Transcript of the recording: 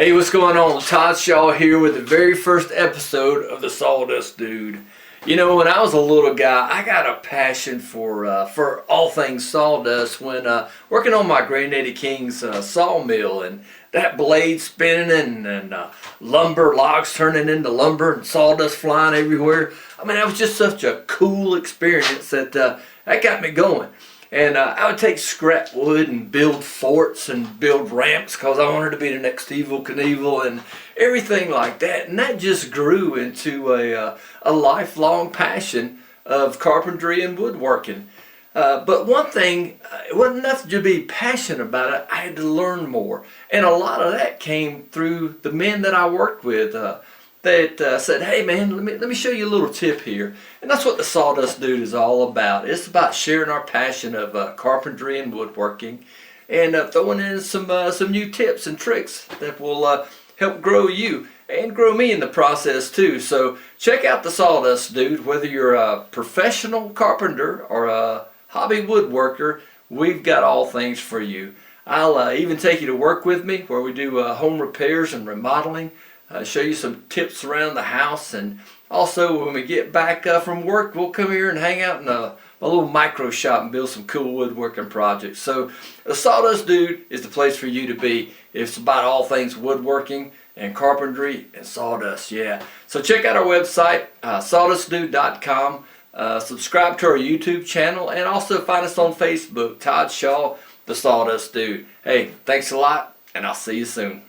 Hey, what's going on? Todd Shaw here with the very first episode of the Sawdust Dude. You know, when I was a little guy, I got a passion for all things sawdust when working on my Granddaddy King's sawmill, and that blade spinning and lumber logs turning into lumber and sawdust flying everywhere. I mean, that was just such a cool experience that got me going. And I would take scrap wood and build forts and build ramps because I wanted to be the next Evel Knievel and everything like that. And that just grew into a lifelong passion of carpentry and woodworking. But one thing, it wasn't enough to be passionate about it. I had to learn more. And a lot of that came through the men that I worked with. That said, hey man, let me show you a little tip here. And that's what the Sawdust Dude is all about. It's about sharing our passion of carpentry and woodworking, and throwing in some new tips and tricks that will help grow you and grow me in the process too. So check out the Sawdust Dude. Whether you're a professional carpenter or a hobby woodworker, we've got all things for you. I'll even take you to work with me where we do home repairs and remodeling. Show you some tips around the house, and also when we get back from work, we'll come here and hang out in my little micro shop and build some cool woodworking projects. So the Sawdust Dude is the place for you to be. It's about all things woodworking and carpentry and sawdust, yeah. So check out our website, sawdustdude.com. Subscribe to our YouTube channel, and also find us on Facebook, Todd Shaw, the Sawdust Dude. Hey, thanks a lot, and I'll see you soon.